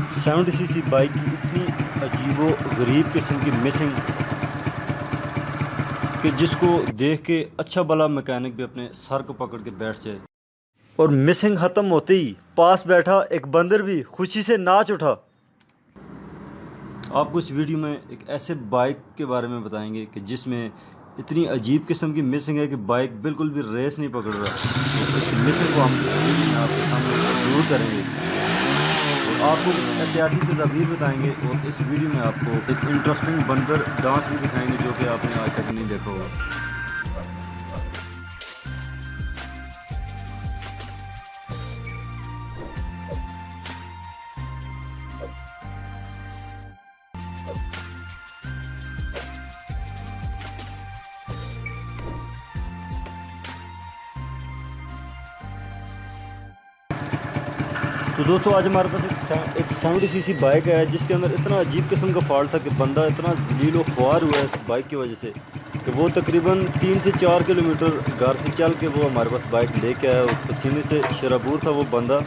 70 CC bike की इतनी अजीबो गरीब किस्म की मिसिंग कि जिसको देख के अच्छा भला मैकेनिक भी अपने सर को पकड़ के बैठ जाए। और मिसिंग ख़त्म होते ही पास बैठा एक बंदर भी खुशी से नाच उठा। आपको इस वीडियो में एक ऐसे बाइक के बारे में बताएंगे कि जिसमें इतनी अजीब किस्म की मिसिंग है कि बाइक बिल्कुल भी रेस नहीं पकड़ रहा। तो इस मिसिंग को हम इस वीडियो में आपके सामने दूर करेंगे और आपको एहतियाती तदाबीर बताएंगे। और इस वीडियो में आपको एक इंटरेस्टिंग बंदर डांस भी दिखाएंगे जो कि आपने आज तक नहीं देखा होगा। तो दोस्तों आज हमारे पास एक 70 सीसी बाइक है जिसके अंदर इतना अजीब किस्म का फॉल्ट था कि बंदा इतना जलील व ख्वार हुआ है इस बाइक की वजह से कि वो तकरीबन 3 से 4 किलोमीटर घर से चल के वो हमारे पास बाइक लेके आया और पसीने से शराबूर था वो बंदा।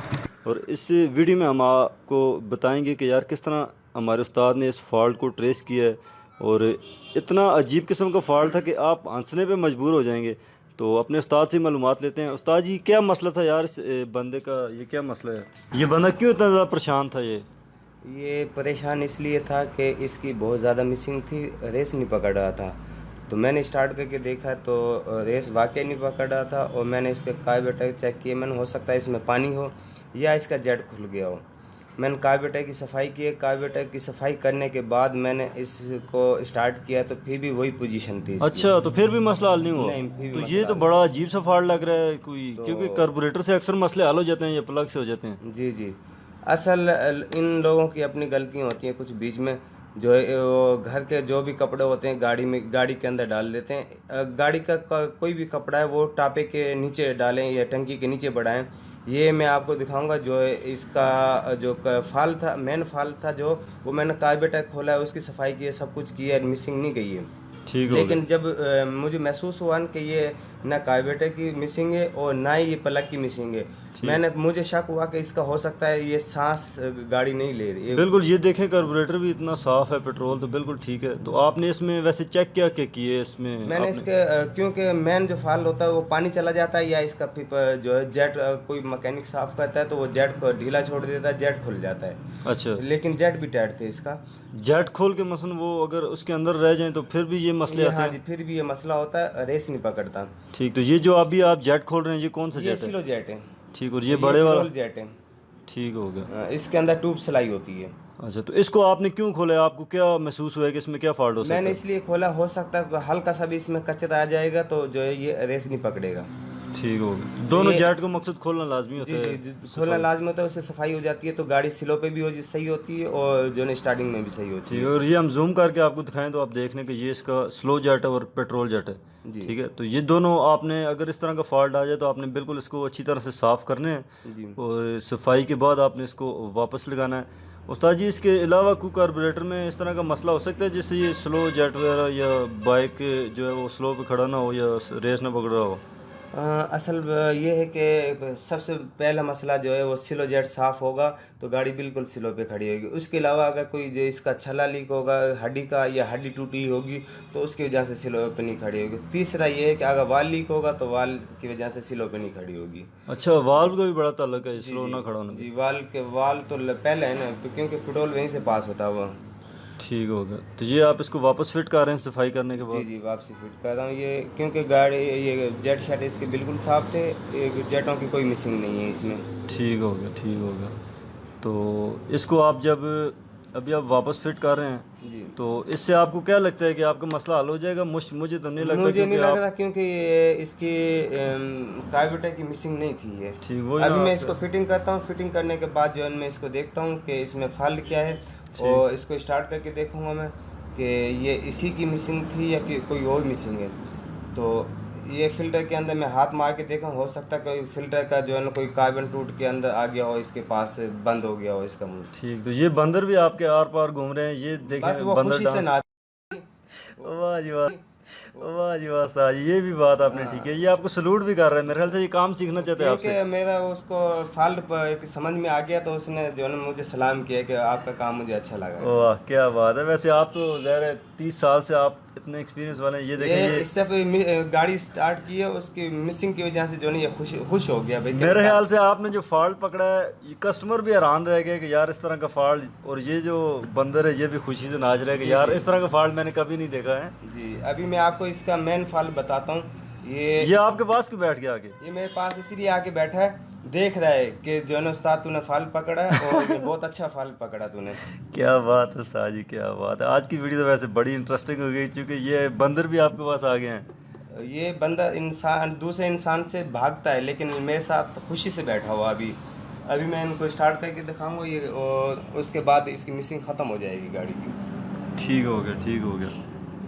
और इस वीडियो में हम आपको बताएंगे कि यार किस तरह हमारे उस्ताद ने इस फॉल्ट को ट्रेस किया है। और इतना अजीब किस्म का फॉल्ट था कि आप हंसने पे मजबूर हो जाएंगे। तो अपने उस्ताद से मालूमात लेते हैं। उस्ताद जी क्या मसला था यार इस बंदे का, ये क्या मसला है, ये बंदा क्यों इतना ज़्यादा परेशान था? ये परेशान इसलिए था कि इसकी बहुत ज़्यादा मिसिंग थी, रेस नहीं पकड़ रहा था। तो मैंने स्टार्ट करके देखा तो रेस वाकई नहीं पकड़ रहा था। और मैंने इसके कार्बोरेटर चेक किए, मैंने हो सकता है इसमें पानी हो या इसका जेट खुल गया हो। मैंने कार्बोरेटर की सफाई की, कार्बोरेटर की सफाई करने के बाद मैंने इसको स्टार्ट किया तो फिर भी वही पोजीशन थी इसकी। अच्छा, तो फिर भी मसला हल नहीं हुआ? नहीं, फिर भी तो मसला ये तो हल बड़ा अजीब सा फॉल्ट लग रहा है कोई, तो क्योंकि कार्बोरेटर से अक्सर मसले हल हो जाते हैं या प्लग से हो जाते हैं। जी जी, असल इन लोगों की अपनी गलतियाँ होती हैं कुछ बीच में। जो है वो घर के जो भी कपड़े होते हैं गाड़ी के अंदर डाल देते हैं। गाड़ी का कोई भी कपड़ा है वो टापे के नीचे डालें या टंकी के नीचे बढ़ाएं। ये मैं आपको दिखाऊंगा। जो है इसका जो फाल था, मेन फाल था, जो वो मैंने कार्बोरेटर खोला है, उसकी सफाई की है, सब कुछ किया है, मिसिंग नहीं गई है। ठीक हो लेकिन गया। जब मुझे महसूस हुआ कि ये ना कार्बोरेटर की मिसिंग है और ना ही ये प्लग की मिसिंग है, ठीक, मुझे शक हुआ कि इसका हो सकता है ये सांस गाड़ी नहीं ले रही है। बिल्कुल ये देखें कार्बोरेटर भी इतना साफ़ है, पेट्रोल तो बिल्कुल ठीक है। तो आपने इसमें वैसे चेक क्या क्या किए इसमें मैंने आपने? इसके क्योंकि मेन जो फाल्ट होता है वो पानी चला जाता है या इसका जो है जेट, कोई मैकेनिक साफ करता है तो वो जेट को ढीला छोड़ देता है, जेट खुल जाता है। अच्छा, लेकिन जेट भी टाइट थे इसका। जेट खोल के मसलन वो अगर उसके अंदर रह जाएं तो फिर भी ये मसले ये आते हाँ हैं। जी, फिर भी ये मसला होता है, रेस नहीं पकड़ता। ठीक, तो ये जो अभी आप जेट खोल रहे हैं ये कौन सा ये जेट है? सिलो जेट है ठीक, और ये और ये बड़े वाला? पिरोल जेट है। ठीक हो गया। इसके अंदर ट्यूब सिलाई होती है। अच्छा, तो इसको आपने क्यों खोला है? आपको क्या महसूस हुआ है कि इसमें क्या फॉल्ट हो सकता मैंने है? इसलिए खोला, हो सकता है हल्का सा भी इसमें कचरा आ जाएगा तो जो है ये रेस नहीं पकड़ेगा। ठीक हो गया। तो दोनों ये जेट को मकसद खोलना लाजमी होता जी है। जी जी, खोलना सफाई, लाजमी होता है, उससे सफाई हो जाती है तो गाड़ी सिलो पे भी सही होती है और जो है स्टार्टिंग में भी सही होती ठीक है। है। और ये हम जूम करके आपको दिखाएं तो आप देख लें कि ये इसका स्लो जेट है और पेट्रोल जेट है। जी ठीक है, तो ये दोनों आपने अगर इस तरह का फॉल्ट आ जाए तो आपने बिल्कुल इसको अच्छी तरह से साफ़ करने हैं जी। और सफाई के बाद आपने इसको वापस लगाना है। उस्ताद जी इसके अलावा कोई कार्बोरेटर में इस तरह का मसला हो सकता है जिससे ये स्लो जेट वगैरह या बाइक जो है वो स्लो पे खड़ा ना हो या रेस ना पकड़ रहा हो? असल ये है कि सबसे पहला मसला जो है वो सिलो जेट साफ़ होगा तो गाड़ी बिल्कुल सिलो पे खड़ी होगी। उसके अलावा अगर कोई जो इसका छल्ला लीक होगा हड्डी का या हड्डी टूटी होगी तो उसकी वजह से सिलो पे नहीं खड़ी होगी। तीसरा ये है कि अगर वाल लीक होगा तो वाल की वजह से सिलो पे नहीं खड़ी होगी। अच्छा, वाल्व का भी बड़ा ताल्लुक है जी स्लो जी ना खड़ा होने पे? जी, वाल तो पहले है ना, क्योंकि पेट्रोल वहीं से पास होता है वो। ठीक हो गया। तो ये आप इसको वापस फिट कर रहे हैं सफाई करने के जी बाद? जी, वापसी फिट कर रहा हूँ ये, क्योंकि गाड़ी ये जेट शेट इसके बिल्कुल साफ थे, एक जेटों की कोई मिसिंग नहीं है इसमें। ठीक हो गया, ठीक हो गया। तो इसको आप जब अभी आप वापस फिट कर रहे हैं जी, तो इससे आपको क्या लगता है कि आपका मसला हल हो जाएगा? मुझे तो नहीं लगता, मुझे नहीं क्योंकि लग आप रहा क्योंकि ये इसकी कार्बोरेटर की मिसिंग नहीं थी ये। ठीक वही ना अभी मैं आप इसको फिटिंग करता हूँ, फिटिंग करने के बाद जो है मैं इसको देखता हूँ कि इसमें फॉल्ट क्या है ठीक। और इसको स्टार्ट करके देखूँगा मैं कि ये इसी की मिसिंग थी या कि कोई और मिसिंग है। तो ये फ़िल्टर के अंदर मैं हाथ मार के देखा, हो सकता है कोई फ़िल्टर का जो है ना कोई कार्बन टूट के अंदर आ गया हो, इसके पास से बंद हो गया हो इसका मुंह। ठीक, तो ये बंदर भी आपके आर पार घूम रहे हैं, ये बस देखें वो बंदर खुशी से डांस। नाच वाह जी वाह। वाह जी वाह उस्ताद जी, ये भी बात आपने ठीक है, ये आपको सलूट भी कर रहा है, मेरे ख्याल से ये काम सीखना चाहते हैं आपसे। क्योंकि मेरा उसको फॉल्ट समझ में आ गया तो उसने जो है ना मुझे सलाम किया कि आपका काम मुझे अच्छा लगा। वाह क्या बात है। वैसे आप तो ज़ाहिर है 30 साल से आप इतने एक्सपीरियंस वाले हैं, ये देखें ये ये इससे गाड़ी स्टार्ट की है, उसकी मिसिंग की वजह से जो नहीं ये खुश हो गया भाई। मेरे ख्याल से आपने जो फॉल्ट पकड़ा है, ये कस्टमर भी हैरान रह गए कि यार इस तरह का फॉल्ट, और ये जो बंदर है ये भी खुशी से नाच रहे कि यार इस तरह का फॉल्ट मैंने कभी नहीं देखा है। जी अभी मैं आपको इसका मेन फॉल्ट बताता हूँ। ये आपके पास क्यों बैठ गया आगे? ये मेरे पास इसीलिए आके बैठा है, देख रहा है कि जो है ना उस्ताद तूने फॉल्ट पकड़ा है और ये बहुत अच्छा फॉल्ट पकड़ा तूने। क्या बात है उस्ताद जी, क्या बात है। आज की वीडियो तो वैसे बड़ी इंटरेस्टिंग हो गई, क्योंकि ये बंदर भी आपके पास आ गए हैं। ये बंदा इंसान दूसरे इंसान से भागता है, लेकिन मेरे साथ खुशी से बैठा हुआ। अभी मैं इनको स्टार्ट करके दिखाऊंगा ये, और उसके बाद इसकी मिसिंग ख़त्म हो जाएगी गाड़ी की। ठीक हो गया, ठीक हो गया।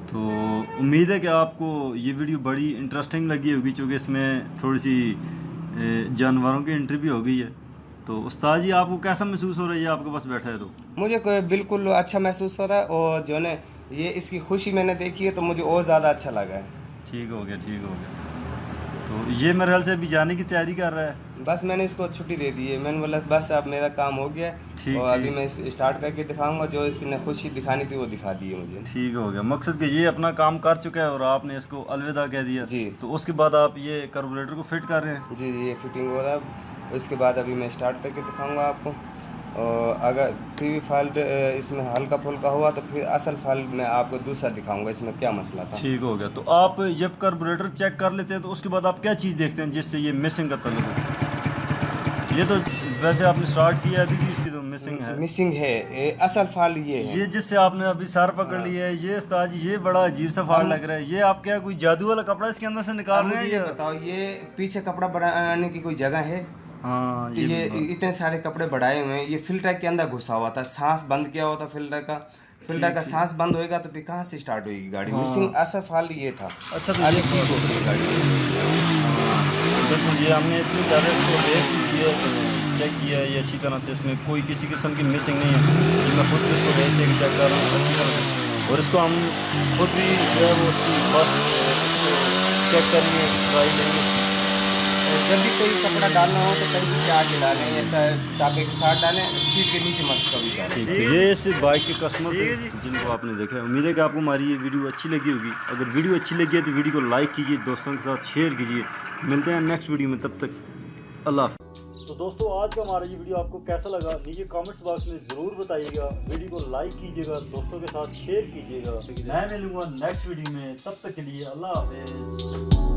तो उम्मीद है कि आपको ये वीडियो बड़ी इंटरेस्टिंग लगी होगी, क्योंकि इसमें थोड़ी सी जानवरों की एंट्री भी हो गई है। तो उस्ताद जी आपको कैसा महसूस हो रहा है ये आपके पास बैठा है तो? मुझे बिल्कुल अच्छा महसूस हो रहा है, और जो है ये इसकी खुशी मैंने देखी है तो मुझे और ज़्यादा अच्छा लगा है। ठीक हो गया, ठीक हो गया। तो ये मेरे ख्याल से अभी जाने की तैयारी कर रहा है। बस मैंने इसको छुट्टी दे दी है, मैंने बोला बस अब मेरा काम हो गया है। ठीक, और अभी ठीक। मैं स्टार्ट करके दिखाऊंगा, जो इसने खुशी दिखानी थी वो दिखा दी है मुझे। ठीक हो गया। मकसद कि ये अपना काम कर चुका है और आपने इसको अलविदा कह दिया जी। तो उसके बाद आप ये कार्बोरेटर को फिट कर रहे हैं। जी ये फिटिंग हो रहा है। उसके बाद अभी मैं स्टार्ट करके दिखाऊंगा आपको, और अगर फिर भी फॉल्ट इसमें हल्का फुल्का हुआ तो फिर असल फॉल्ट मैं आपको दूसरा दिखाऊंगा इसमें क्या मसला था। ठीक हो गया। तो आप जब कार्बोरेटर चेक कर लेते हैं तो उसके बाद आप क्या चीज़ देखते हैं जिससे ये मिसिंग का तल्लुक है? ये तो वैसे आपने स्टार्ट किया है, अभी भी इसकी तो मिसिंग है। मिसिंग है, असल फॉल्ट ये है। ये जिससे आपने अभी सर पकड़ लिया है, ये उस्ताद जी ये बड़ा अजीब सा फॉल्ट लग रहा है। ये आप क्या कोई जादू वाला कपड़ा इसके अंदर से निकाल रहे हैं? ये बताओ, ये पीछे कपड़ा बनाने की कोई जगह है? हाँ ये इतने सारे कपड़े बढ़ाए हुए हैं, ये फिल्टर के अंदर घुसा हुआ था, सांस बंद किया हुआ था फिल्टर का सांस बंद होएगा तो फिर कहाँ से स्टार्ट होगी गाड़ी। मिसिंग असल फॉल्ट ये था। अच्छा, तो ये ठीक हो गई गाड़ी। बिल्कुल, ये हमने इतनी ज़्यादा इसको रेस किया, चेक किया है, ये अच्छी तरह से, इसमें कोई किसी किस्म की मिसिंग नहीं है। ये मैं खुद इसको रेस लेके चेक कर रहा हूँ अच्छी तरह से, और इसको हम खुद भी जो है वो उसकी बस चेक करेंगे, ट्राई लेंगे। जब भी कोई कपड़ा डालना हो तो टंकी के आगे डालें, या टापे के साथ डालें, सीट के नीचे मत कभी डालें। ठीक है। ये इस बाइक के कस्टमर थे जिनको आपने देखा है। उम्मीद है कि आपको हमारी ये वीडियो अच्छी लगी होगी। अगर वीडियो अच्छी लगी है तो वीडियो को लाइक कीजिए, दोस्तों के साथ शेयर कीजिए। मिलते हैं नेक्स्ट वीडियो में, तब तक अल्लाह हाफ़िज़। तो दोस्तों आज का हमारा ये वीडियो आपको कैसा लगा नीचे कमेंट्स बॉक्स में ज़रूर बताइएगा। वीडियो को लाइक कीजिएगा, दोस्तों के साथ शेयर कीजिएगा। मैं मिलूँगा नेक्स्ट वीडियो में, तब तक के लिए अल्लाह हाफ़िज़।